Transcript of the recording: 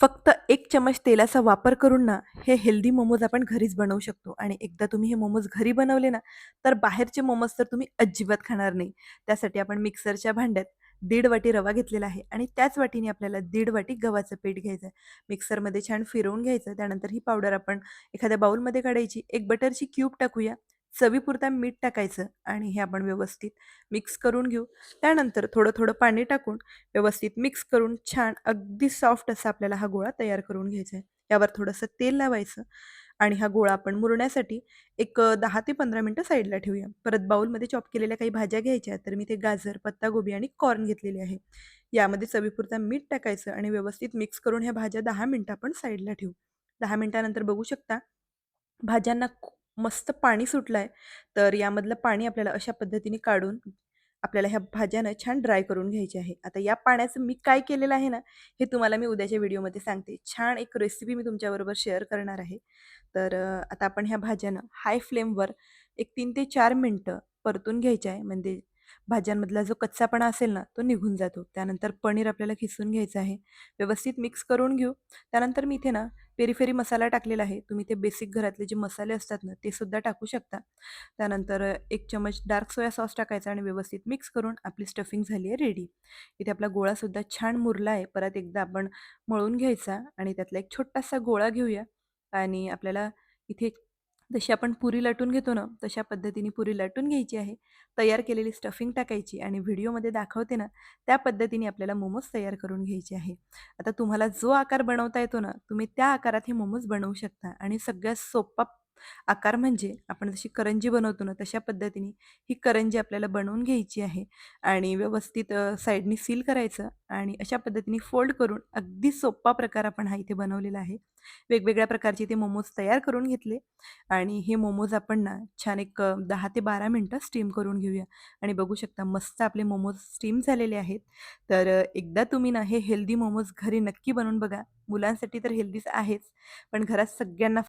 फक्त 1 चमच तेलाचा वापर करून ना, हे हेल्दी मोमोज आपण घरीच बनवू शकतो आणि एकदा तुम्ही हे मोमोज घरी बनवले ना, तर बाहेरचे मोमोज तर तुम्ही अजिबात खाणार नाही. त्यासाठी आपण मिक्सरच्या भांड्यात 1.5 वाटी रवा घेतलेला आहे आणि त्याच वाटीने आपल्याला 1.5 वाटी गव्हाचं पीठ घ्यायचं आहे. मिक्सरमध्ये छान फिरवून घ्यायचं. त्यानंतर ही पावडर आपण एखाद्या बाउलमध्ये काढायची. एक बटरची क्यूब टाकूया. चवीपुरता मीठ टाकायचं आणि हे आपण व्यवस्थित मिक्स करून घेऊ. त्यानंतर थोडं-थोडं पाणी टाकून व्यवस्थित मिक्स करून छान अगदी सॉफ्ट असा आपल्याला हा गोळा तयार करून घ्यायचा आहे. यावर थोडंसं तेल लावायचं आणि हा गोळा आपण मुरण्यासाठी एक 10 ते 15 मिनिटं साईडला ठेवूया. परत बाउलमध्ये चॉप केलेल्या काही भाज्या घ्यायच्या, तर मी ते गाजर, पत्ताकोबी आणि कॉर्न घेतलेले आहे. यामध्ये चवीपुरता मीठ टाकायचं आणि व्यवस्थित मिक्स करून ह्या भाज्या 10 मिनिटं आपण साईडला ठेवू. 10 मिनिटानंतर बघू शकता भाज्यांना मस्त पाणी सुटलंय, तर यामधलं पाणी आपल्याला अशा पद्धतीने काढून आपल्याला ह्या भाज्या ना छान ड्राय करून घ्यायची आहे. आता या पाण्याचं मी काय केलेलं आहे ना, हे तुम्हाला मी उद्याच्या व्हिडिओमध्ये सांगते. छान एक रेसिपी मी तुमच्याबरोबर शेअर करणार आहे. तर आता आपण ह्या भाज्या ना हाय फ्लेमवर एक 3 ते 4 मिनिटं परतून घ्यायच्या आहे. म्हणजे भाज्यांमधला जो कच्चापणा असेल ना, तो निघून जातो. त्यानंतर पनीर आपल्याला खिसून घ्यायचं आहे. व्यवस्थित मिक्स करून घेऊ. त्यानंतर मी इथे ना पेरी-फेरी मसाला टाकलेला आहे. तुम्ही ते बेसिक घरातले जे मसाले असतात ना, ते सुद्धा टाकू शकता. त्यानंतर 1 चमच डार्क सोया सॉस टाकायचा आणि व्यवस्थित मिक्स करून आपली स्टफिंग झाली आहे रेडी. इथे आपला गोळासुद्धा छान मुरला आहे. परत एकदा आपण मळून घ्यायचा आणि त्यातला एक छोटासा गोळा घेऊया आणि आपल्याला इथे जशी आपण पुरी लाटून घेतो ना, तशा पद्धतीने पुरी लाटून घ्यायची आहे. तयार केलेली स्टफिंग टाकायची आणि व्हिडिओमध्ये दाखवते ना, त्या पद्धतीने आपल्याला मोमोज तयार करून घ्यायचे आहे. आता तुम्हाला जो आकार बनवता येतो ना, तुम्ही त्या आकारात हे मोमोज बनवू शकता आणि सगळ्यात सोपा आकार म्हणजे आपण जशी करंजी बनवतो ना, तशा पद्धतीने ही करंजी आपल्याला बनवून घ्यायची आहे आणि व्यवस्थित साईडनी सील करायचं आणि अशा पद्धतीने फोल्ड करून अगदी सोपा प्रकार आपण हा इथे बनवलेला आहे. वेगवेगळ्या प्रकारचे ते मोमोज तयार करून घेतले आणि हे मोमोज आपण ना छान एक 10 ते 12 मिनिटं स्टीम करून घेऊया आणि बघू शकता मस्त आपले मोमोज स्टीम झालेले आहेत. तर एकदा तुम्ही ना हे हेल्दी मोमोज घरी नक्की बनवून बघा. मुलांसाठी तर हेल्दीच आहेच, पण घरात सगळ्यांना